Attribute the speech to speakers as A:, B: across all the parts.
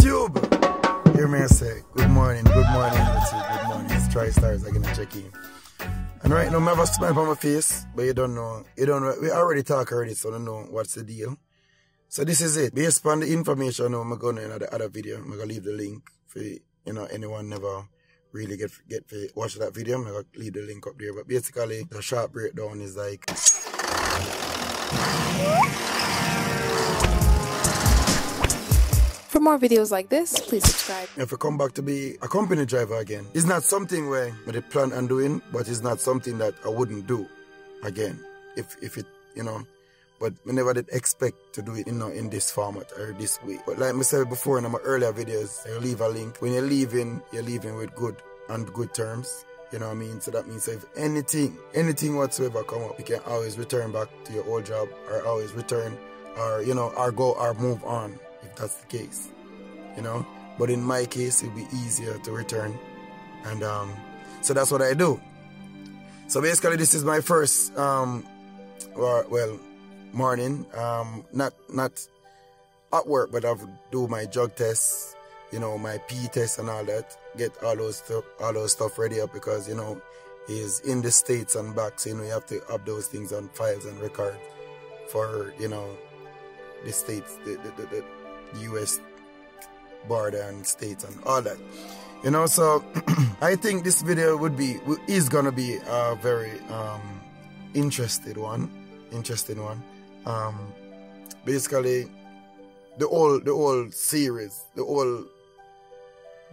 A: YouTube! Hear me I say, good morning, YouTube, good morning. It's Tri-Stars again to check in. And right now, I have a smile on my face, but you don't know, we already talk already, so I don't know what's the deal. So this is it. Based on the information, I'm going to in the other video, I'm going to leave the link for, anyone never really get to watch that video. I'm going to leave the link up there. But basically, the short breakdown is like...
B: For more videos like this, please subscribe.
A: If I come back to be a company driver again, it's not something where I plan on doing, but it's not something that I wouldn't do again. If it, but I never did expect to do it, in this format or this way. But like I said before in my earlier videos, I leave a link. When you're leaving with good terms. You know what I mean? So that means if anything whatsoever come up, you can always return back to your old job or always return or, or go or move on if that's the case, But in my case, it'll be easier to return. And so that's what I do. So basically, this is my first, morning. Not at work, but I've do my drug tests, my P test and all that. Get all those stuff ready up because he's in the States and back, so you have to have those things on files and record for the States, the US border and States and all that. So I think this video is gonna be a very interesting one. Basically the whole series, the whole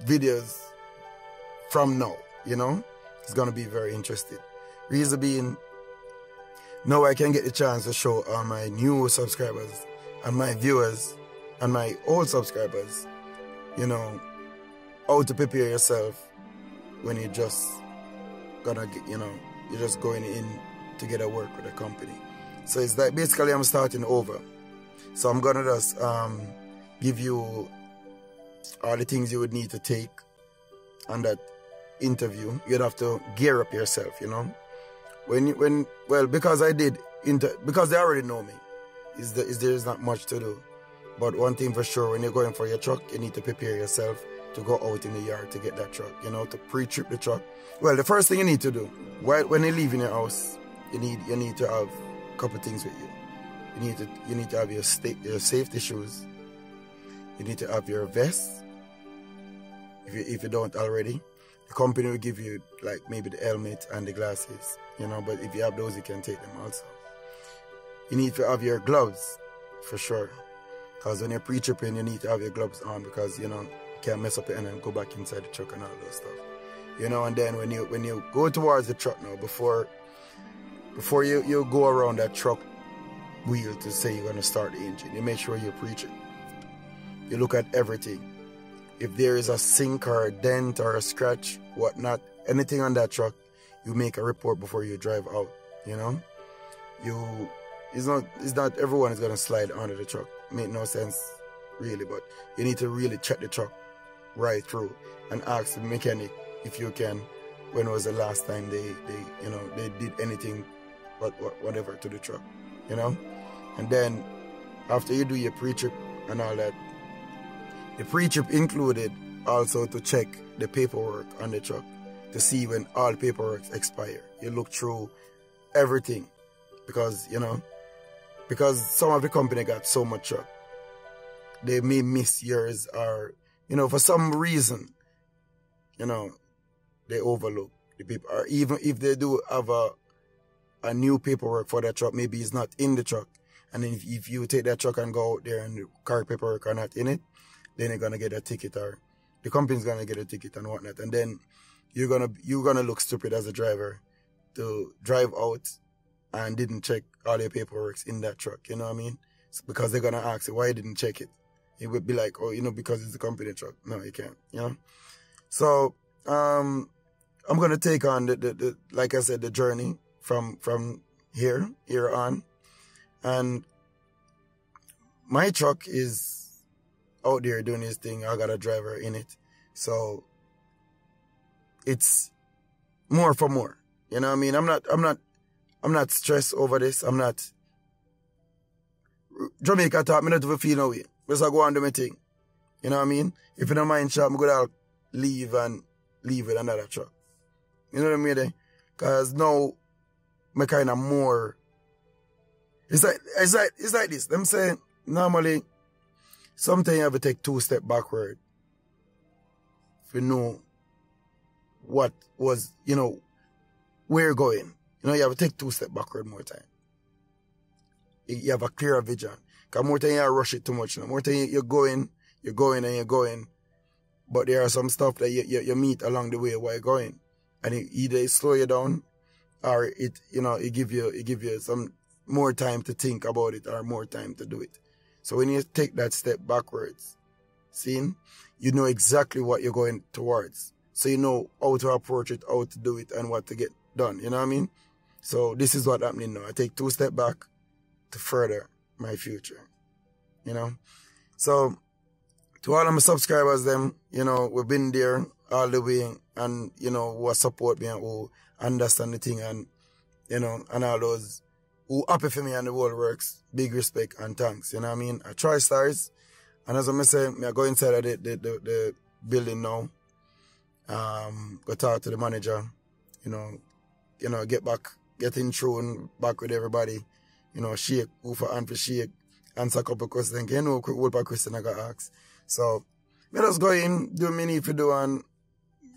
A: videos from now, it's gonna be very interesting. Reason being, now I can get the chance to show all my new subscribers and my viewers and my old subscribers, how to prepare yourself when you just gonna get, you're just going in to get a work with a company. So it's like basically I'm starting over. So I'm gonna just give you all the things you would need to take on that interview. You'd have to gear up yourself, because because they already know me. There's not much to do. But one thing for sure, when you're going for your truck, you need to prepare yourself to go out in the yard to get that truck, to pre-trip the truck. Well, the first thing you need to do, when you leave in your house, you need to have a couple things with you. You need to have your safety shoes. You need to have your vest. If you don't already, the company will give you like maybe the helmet and the glasses, but if you have those, you can take them also. You need to have your gloves for sure, because when you're pre-tripping, you need to have your gloves on because you can't mess up your hand and go back inside the truck and all those stuff. And then when you go towards the truck now, before you go around that truck wheel to say you're going to start the engine, you make sure you pre-trip. You look at everything. If there is a sink or a dent or a scratch, whatnot, anything on that truck, you make a report before you drive out. It's not everyone is gonna slide under the truck. Make no sense really, but you need to really check the truck right through and ask the mechanic if you can, when was the last time they did anything whatever to the truck, And then after you do your pre-trip and all that, the pre-trip included also to check the paperwork on the truck to see when all paperwork expire. You look through everything because some of the company got so much truck. They may miss yours or, for some reason, they overlook the paper. Or even if they do have a new paperwork for that truck, maybe it's not in the truck. And then if you take that truck and go out there and the car paperwork are not in it, then you're gonna get a ticket or the company's gonna get a ticket and whatnot. And then you're gonna look stupid as a driver to drive out and didn't check all your paperwork in that truck, you know what I mean? It's because they're gonna ask you why you didn't check it. It would be like, oh, because it's a company truck. No, you can't, So I'm gonna take on the like I said, the journey from here on. And my truck is out there doing his thing. I got a driver in it. So it's more for more. You know what I mean? I'm not stressed over this. I'm not Jamaica talk, me not even feel no way. Just I go on do my thing. You know what I mean? If you don't mind shop, I'm gonna leave with another truck. You know what I mean? Because now my kind of more. It's like this. Them saying normally sometimes you have to take 2 steps backward. If you know what was, you know, where you're going. You know, you have to take 2 steps backward more time. You have a clearer vision. Because more time you rush it too much. You know? More time you're going. But there are some stuff that you meet along the way while you're going. And either it slow you down or it give you some more time to think about it or more time to do it. So when you take that step backwards, you know exactly what you're going towards. So you know how to approach it, how to do it, and what to get done. You know what I mean? So this is what's happening now. I take 2 steps back to further my future. You know? So to all of my subscribers, them, you know, we've been there all the way and, you know, who support me and who understand the thing and, you know, and all those who happy for me and the whole works. Big respect and thanks. You know what I mean? I try stars. And as I say, I go inside of the building now. Go talk to the manager. You know, get in through and back with everybody. You know, shake, who for hand for shake, answer a couple of questions. You know, quick whole question I got asked. So, I just go in, do what I need to do and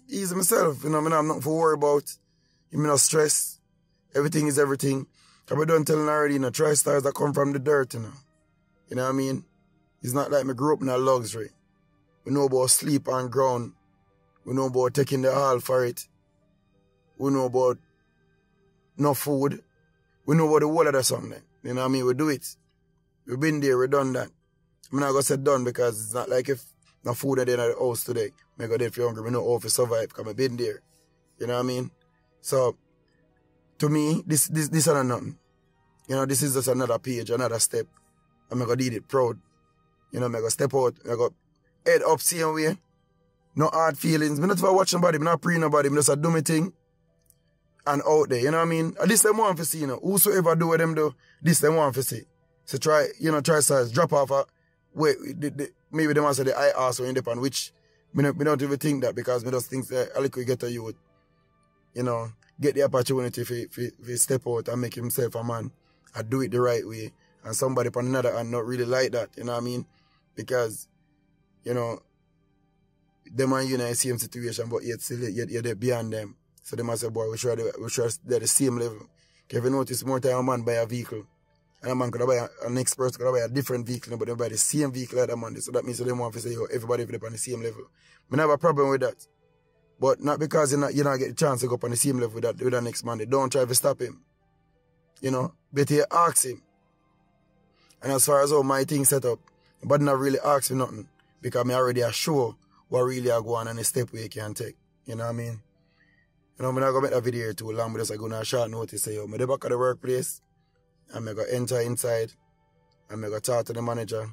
A: ease myself. You know, I have nothing to worry about. You know, stress. Everything is everything. I've been done telling already, you know, try stars that come from the dirt, you know. You know what I mean? It's not like me grew up in a luxury. We know about sleep on ground. We know about taking the all for it. We know about no food. We know about the whole of something. You know what I mean? We do it. We've been there, we've done that. I'm not going to say done because it's not like if no food at the house today. I go there if you're hungry. We know how to survive because I've been there. You know what I mean? So, to me, this is not nothing. You know, this is just another page, another step. I'm going to do it proud. You know, I'm going to step out. I'm going to head up same way. No hard feelings. I'm not watching nobody. I'm not praying nobody. I'm just do my thing. And out there. You know what I mean? And this them want to see, you know. Whosoever do what them do, this them want to see. So try size, drop off maybe they want to say the I also independent, which we don't even think that because we just think that a little get a youth, you know, get the opportunity to step out and make himself a man and do it the right way. And somebody upon another and not really like that, you know what I mean? Because, you know, them and you in the same situation, but yet still you're beyond them. So they must say, boy, we sure they're the same level. If you notice more time a man buy a vehicle, and a man could buy an next person could buy a different vehicle, but they buy the same vehicle at the Monday. So that means they want to say, yo, everybody is on the same level. I have a problem with that. But not because you not get a chance to go up on the same level with that next Monday. Don't try to stop him. You know, but you ask him. And as far as how my thing set up, but not really ask me nothing. Because I already sure what really I go on and the step we can take. You know what I mean? You know, I'm not going to make that video here too long, but just I go on a short notice say, yo, I'm back at the workplace. I'm going to enter inside. I'm going to talk to the manager.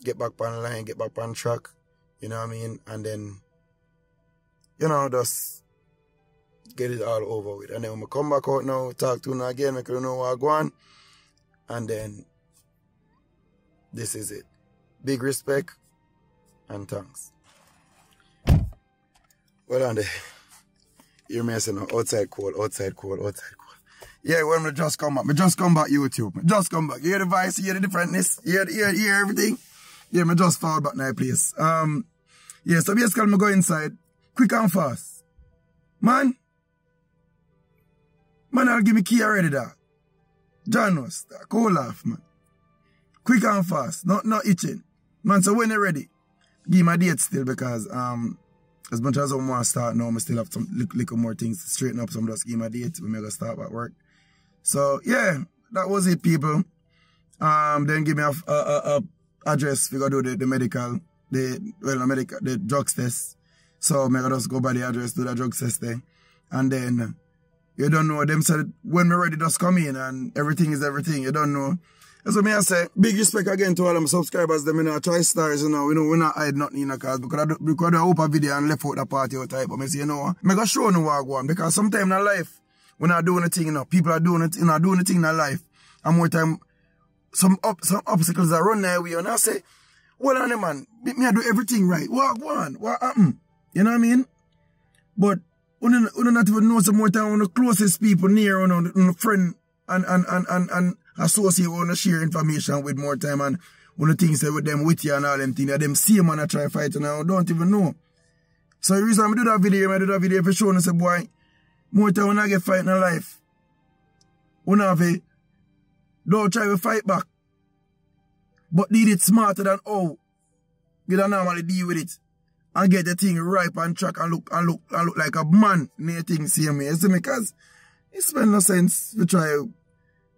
A: Get back on the line, get back on track. You know what I mean? And then, you know, just get it all over with. And then when I come back out now, talk to him again, make you know what I go on. And then, this is it. Big respect and thanks. Well, on there. You're messing up. Outside cold. Yeah, when I just come back. I just come back YouTube. I just come back. You hear the voice, you hear the differentness, you hear everything. Yeah, I just fall back now, place. Yeah, so basically I go inside. Quick and fast. Man, I'll give me key already there. John was cool off, man. Quick and fast. Not itching. Man, so when you're ready, give me a date still because as much as I want to start now, I still have some little more things to straighten up. So I'm just give me a date when I go start at work. So yeah, that was it, people. Then give me a address. We gotta do the medical, the drugs test. So I gotta just go by the address, do the drugs test there. And then you don't know, them said when we're ready, just come in and everything is everything. You don't know. That's what I say. Big respect again to all of my subscribers. Them, you know, try stars, you know, we're not hide nothing in the cause because I open a video and left out the party or type. But I say, you know, I'm going to show you what I want. Because sometimes in life, when I'm doing a thing, you know, people are doing it, you know, doing the thing in life. And more time, some obstacles are run their way. And I say, well on the man, me I do everything right. What go on? What happen? You know what I mean? But we don't not even know some more time when the closest people near on friend and associate want to share information with more time and when the things say with them with you and all them things, them see man I try fight and I don't even know. So the reason I do that video for showing say boy, more time when I get fight in life, when I have a don't try to fight back. But did it smarter than how you don't normally deal with it. And get the thing right on track and look like a man in the thing same way. You see me? Because it spend no sense to try.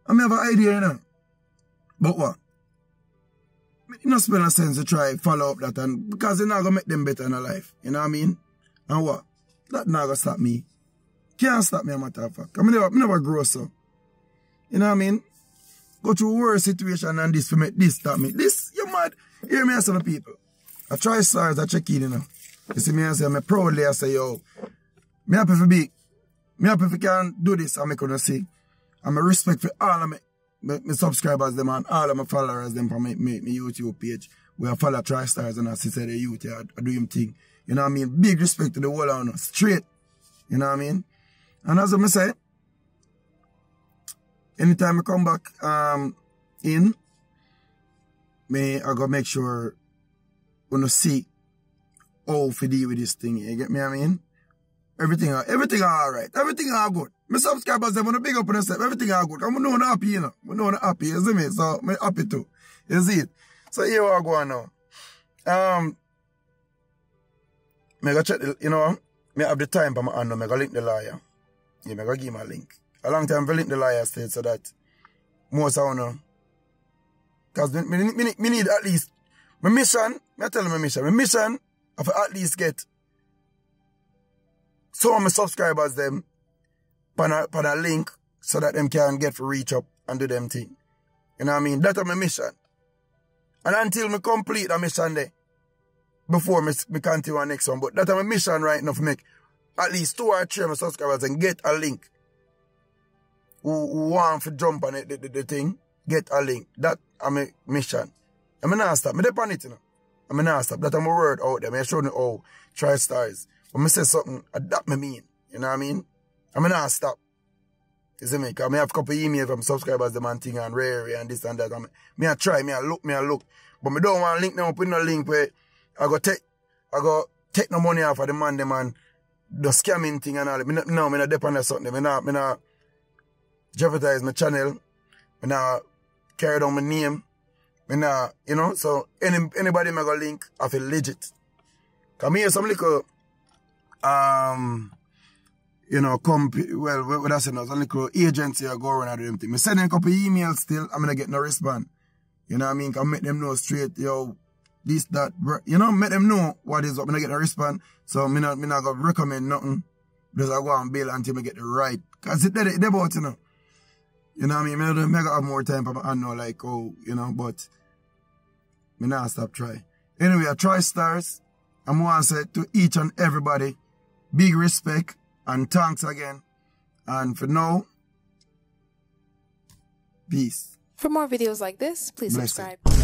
A: I may have an idea, you know. But what? It not spend no sense to try follow up that and because it's not gonna make them better in their life. You know what I mean? And what? That not gonna stop me. Can't stop me, a matter of fact. I never grow so. You know what I mean? Go through a worse situation than this to make this stop me. This, you mad? Hear me as some people. I try stars, I check in, you know. You see me and say, I'm proudly, I say, yo, me happy for be. Me happy if you can do this, I'm gonna see. I'm a respect for all of my subscribers, them, and all of my followers, them, from my YouTube page. Where I follow Try Stars and I see the youth, I do him thing. You know what I mean? Big respect to the whole of us. Straight. You know what I mean? And as I say, anytime I come back in, I gotta make sure gonna see how to deal with this thing. You get me? I mean, everything alright. Everything all good. My subscribers, they wanna big up on themselves. Everything all good. I'm not happy, you know. I'm not happy. You see me? So I'm happy too. You see it? So here I go on now. I go check. You know, I have the time for my hand. I go link the lawyer. Yeah, I go give him a link. A long time for link the lawyer state so that most I know. Because me need at least my mission. I tell you my mission. My mission of at least get some of my subscribers them on a link so that them can get to reach up and do them thing. You know what I mean? That's my mission. And until me complete the mission there, before me continue on next one. But that's my mission right now to make at least 2 or 3 of my subscribers and get a link. Who want to jump on it, the thing, get a link. That is my mission. I'm not stop. I depend on it, you know. I'm not stop. That's my word out there. I show you how Try Stars. When I say something, that me mean. You know what I mean? I'm not stop. You see me? Because I have a couple of emails from subscribers, the man thing and rare and this and that. I try, I look. But I don't want to link them up with no link where I go take no money off of the man, the scamming thing and all that. No, I not depend on something. I not jeopardize my channel. I not carry down my name. I not, you know, so anybody may go link, I feel legit. Because me some little, you know, what I say now, some little agency I go around and do them thing. I send them a couple of emails still, I'm going to get no response. You know what I mean? Because make them know straight, yo, this, that, you know, make them know what is up. I'm going to get no response. So I'm not going to recommend nothing. Just I go and bail until I get the right. Because they're about, you know. You know what I mean? I don't have more time for my know, like, oh, you know, but I not stop try. Anyway, I Try Stars. I'm going to say to each and everybody, big respect and thanks again. And for now, peace.
B: For more videos like this, please
A: Bless
B: subscribe.
A: it.